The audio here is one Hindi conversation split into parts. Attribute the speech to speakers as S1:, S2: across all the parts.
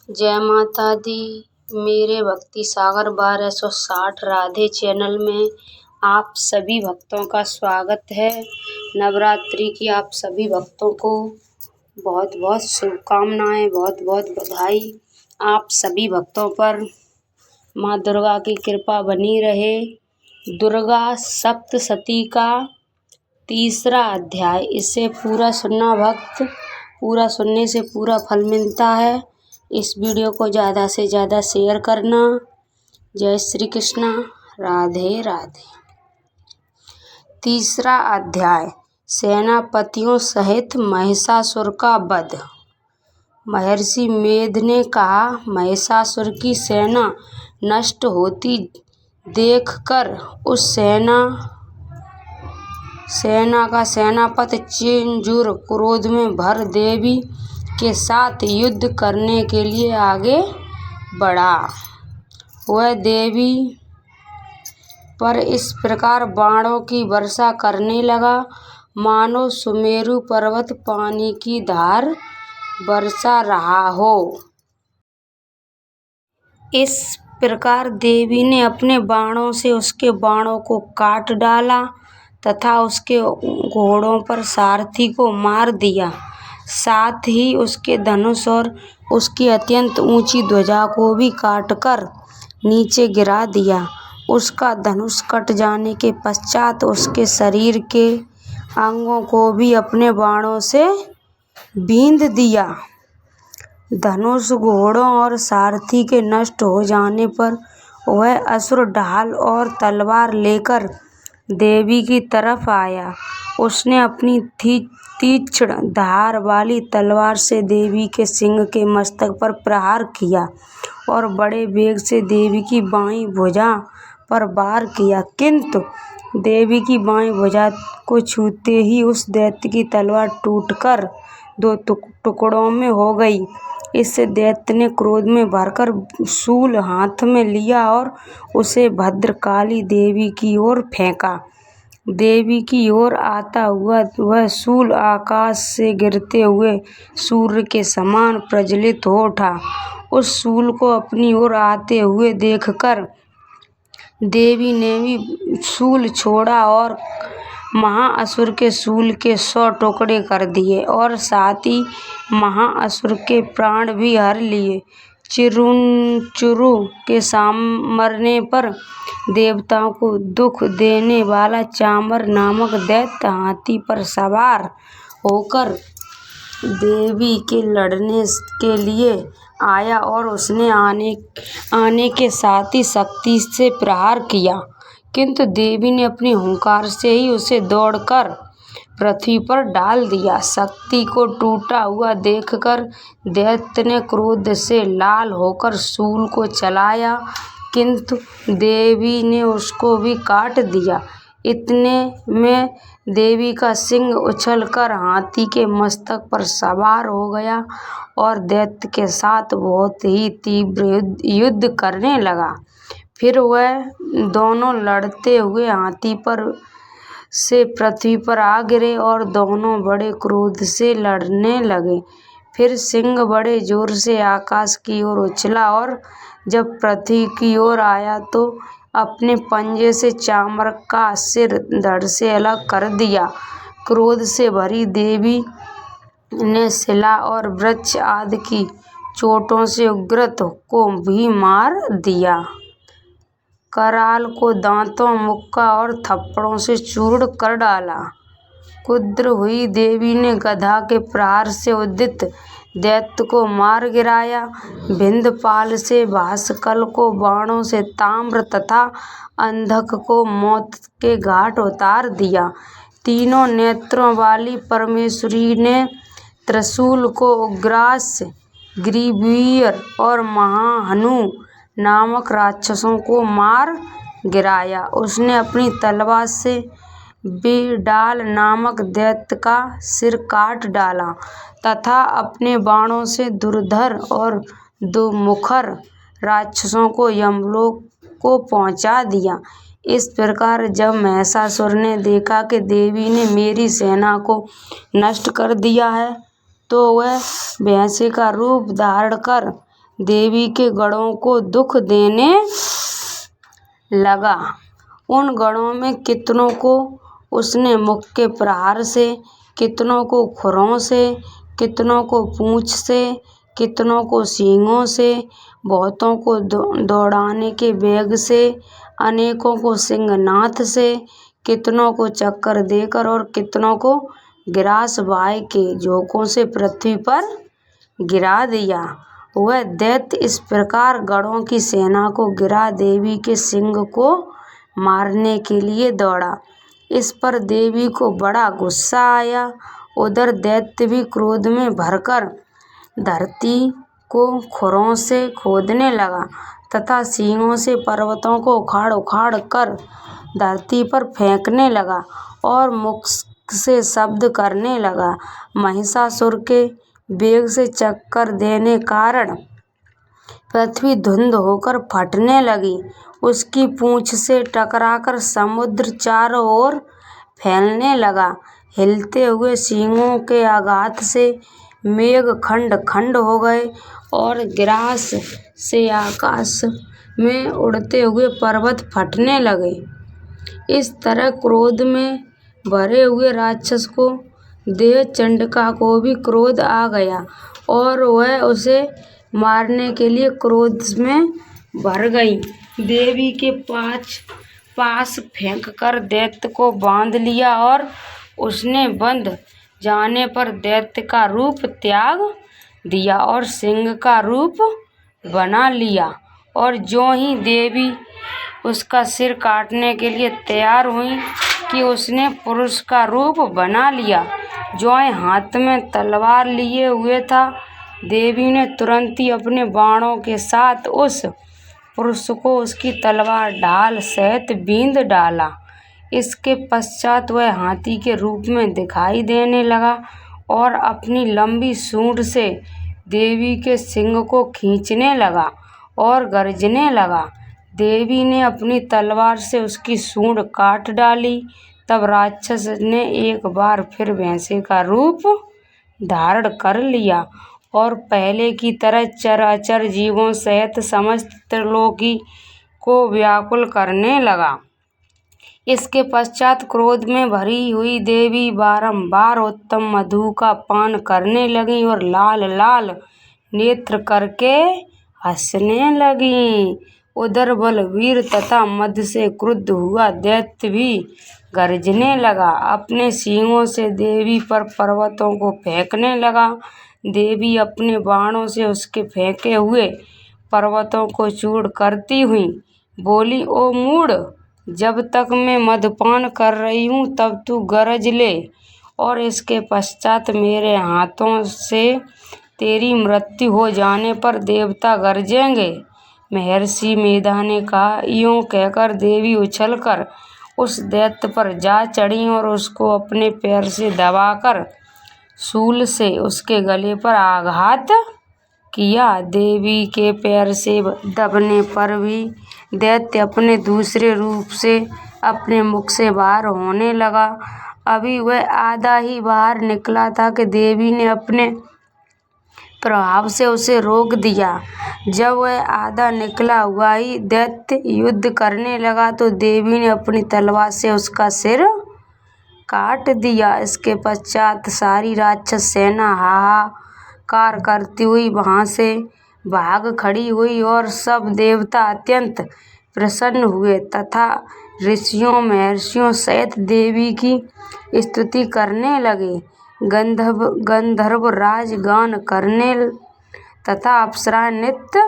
S1: जय माता दी। मेरे भक्ति सागर 1260 राधे चैनल में आप सभी भक्तों का स्वागत है। नवरात्रि की आप सभी भक्तों को बहुत बहुत शुभकामनाएं, बहुत बहुत बधाई। आप सभी भक्तों पर माँ दुर्गा की कृपा बनी रहे। दुर्गा सप्तशती का तीसरा अध्याय, इसे पूरा सुनना भक्त, पूरा सुनने से पूरा फल मिलता है। इस वीडियो को ज़्यादा से ज़्यादा शेयर करना। जय श्री कृष्णा, राधे राधे। तीसरा अध्याय, सेनापतियों सहित महिषासुर का वध। महर्षि मेध ने कहा, महिषासुर की सेना नष्ट होती देखकर उस सेना का सेनापति चिंजूर क्रोध में भर देवी के साथ युद्ध करने के लिए आगे बढ़ा। वह देवी पर इस प्रकार बाणों की वर्षा करने लगा मानो सुमेरु पर्वत पानी की धार बरसा रहा हो। इस प्रकार देवी ने अपने बाणों से उसके बाणों को काट डाला तथा उसके घोड़ों पर सारथी को मार दिया। साथ ही उसके धनुष और उसकी अत्यंत ऊंची ध्वजा को भी काटकर नीचे गिरा दिया। उसका धनुष कट जाने के पश्चात उसके शरीर के अंगों को भी अपने बाणों से बींध दिया। धनुष, घोड़ों और सारथी के नष्ट हो जाने पर वह असुर ढाल और तलवार लेकर देवी की तरफ आया। उसने अपनी तीक्ष्ण धार वाली तलवार से देवी के सिंह के मस्तक पर प्रहार किया और बड़े वेग से देवी की बाईं भुजा पर वार किया, किंतु देवी की बाईं भुजा को छूते ही उस दैत्य की तलवार टूटकर 2 टुकड़ों में हो गई। इससे दैत्य ने क्रोध में भरकर शूल हाथ में लिया और उसे भद्रकाली देवी की ओर फेंका। देवी की ओर आता हुआ वह शूल आकाश से गिरते हुए सूर्य के समान प्रज्वलित हो उठा। उस शूल को अपनी ओर आते हुए देखकर देवी ने भी शूल छोड़ा और महाअसुर के शूल के 100 टुकड़े कर दिए और साथ ही महाअसुर के प्राण भी हर लिए। चिरुंचुरु के मरने पर देवताओं को दुख देने वाला चामर नामक दैत्य हाथी पर सवार होकर देवी के लड़ने के लिए आया और उसने आने के साथ ही शक्ति से प्रहार किया, किंतु देवी ने अपने हुंकार से ही उसे दौड़कर पृथ्वी पर डाल दिया। शक्ति को टूटा हुआ देखकर दैत्य ने क्रोध से लाल होकर शूल को चलाया, किंतु देवी ने उसको भी काट दिया। इतने में देवी का सिंह उछलकर हाथी के मस्तक पर सवार हो गया और दैत्य के साथ बहुत ही तीव्र युद्ध करने लगा। फिर वह दोनों लड़ते हुए हाथी पर से पृथ्वी पर आ गिरे और दोनों बड़े क्रोध से लड़ने लगे। फिर सिंह बड़े जोर से आकाश की ओर उछला और जब पृथ्वी की ओर आया तो अपने पंजे से चामर का सिर धड़ से अलग कर दिया। क्रोध से भरी देवी ने शिला और वृक्ष आदि की चोटों से उग्रत को भी मार दिया। कराल को दांतों, मुक्का और थप्पड़ों से चूर्ण कर डाला। क्रुद्ध हुई देवी ने गदा के प्रहार से उद्यत दैत्य को मार गिराया। विंध्यपाल से भास्कर को बाणों से ताम्र तथा अंधक को मौत के घाट उतार दिया। तीनों नेत्रों वाली परमेश्वरी ने त्रिशूल को उग्रास्य, ग्रीवीर और महाहनु नामक राक्षसों को मार गिराया। उसने अपनी तलवार से बिडाल नामक दैत्य का सिर काट डाला तथा अपने बाणों से दुर्धर और दुमुखर राक्षसों को यमलोक को पहुंचा दिया। इस प्रकार जब महिषासुर ने देखा कि देवी ने मेरी सेना को नष्ट कर दिया है, तो वह भैंसे का रूप धारण कर देवी के गढ़ों को दुख देने लगा। उन गढ़ों में कितनों को उसने मुख के प्रहार से, कितनों को खुरों से, कितनों को पूंछ से, कितनों को सींगों से, बहुतों को दौड़ाने के वेग से, अनेकों को सिंहनाथ से, कितनों को चक्कर देकर और कितनों को गिरास बाय के झोंकों से पृथ्वी पर गिरा दिया। वह दैत्य इस प्रकार गढ़ों की सेना को गिरा देवी के सिंह को मारने के लिए दौड़ा। इस पर देवी को बड़ा गुस्सा आया। उधर दैत्य भी क्रोध में भरकर धरती को खुरों से खोदने लगा तथा सींगों से पर्वतों को उखाड़ उखाड़ कर धरती पर फेंकने लगा और मुख से शब्द करने लगा। महिषासुर के वेग से चक्कर देने कारण पृथ्वी धुंध होकर फटने लगी। उसकी पूंछ से टकराकर समुद्र चारों ओर फैलने लगा। हिलते हुए सींगों के आघात से मेघ खंड खंड हो गए और गिरास से आकाश में उड़ते हुए पर्वत फटने लगे। इस तरह क्रोध में भरे हुए राक्षस को देव चंडिका को भी क्रोध आ गया और वह उसे मारने के लिए क्रोध में भर गई। देवी के पास फेंक कर दैत्य को बांध लिया और उसने बंध जाने पर दैत्य का रूप त्याग दिया और सिंह का रूप बना लिया। और ज्यों ही देवी उसका सिर काटने के लिए तैयार हुई कि उसने पुरुष का रूप बना लिया। ज्यों हाथ में तलवार लिए हुए था, देवी ने तुरंत ही अपने बाणों के साथ उस पुरुष को उसकी तलवार ढाल सहित बींध डाला। इसके पश्चात वह हाथी के रूप में दिखाई देने लगा और अपनी लंबी सूंड से देवी के सिंग को खींचने लगा और गरजने लगा। देवी ने अपनी तलवार से उसकी सूंड काट डाली। तब राक्षस ने एक बार फिर भैंसे का रूप धारण कर लिया और पहले की तरह चराचर जीवों सहित समस्त त्रिलोकी को व्याकुल करने लगा। इसके पश्चात क्रोध में भरी हुई देवी बारंबार उत्तम मधु का पान करने लगी और लाल लाल नेत्र करके हंसने लगी। उधर बलवीर तथा मद से क्रुद्ध हुआ दैत्य भी गरजने लगा। अपने सींगों से देवी पर पर्वतों को फेंकने लगा। देवी अपने बाणों से उसके फेंके हुए पर्वतों को चूर करती हुई बोली, ओ मूढ़, जब तक मैं मदपान कर रही हूँ तब तू गरज ले और इसके पश्चात मेरे हाथों से तेरी मृत्यु हो जाने पर देवता गरजेंगे। महर्षि मेधा ने कहा। यूँ कहकर देवी उछलकर उस दैत्य पर जा चढ़ी और उसको अपने पैर से दबाकर शूल से उसके गले पर आघात किया। देवी के पैर से दबने पर भी दैत्य अपने दूसरे रूप से अपने मुख से बाहर होने लगा। अभी वह आधा ही बाहर निकला था कि देवी ने अपने प्रभाव से उसे रोक दिया। जब वह आधा निकला हुआ ही दैत्य युद्ध करने लगा तो देवी ने अपनी तलवार से उसका सिर काट दिया। इसके पश्चात सारी राक्षस सेना हाहाकार करती हुई वहां से भाग खड़ी हुई और सब देवता अत्यंत प्रसन्न हुए तथा ऋषियों महर्षियों सहित देवी की स्तुति करने लगे। गंधर्व राज गान करने तथा अप्सरा नृत्य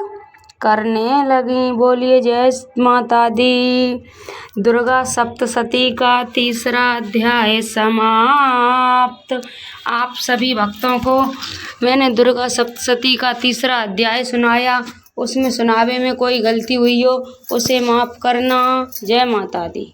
S1: करने लगी। बोलिए जय माता दी। दुर्गा सप्तशती का तीसरा अध्याय समाप्त। आप सभी भक्तों को मैंने दुर्गा सप्तशती का तीसरा अध्याय सुनाया। उसमें सुनावे में कोई गलती हुई हो उसे माफ़ करना। जय माता दी।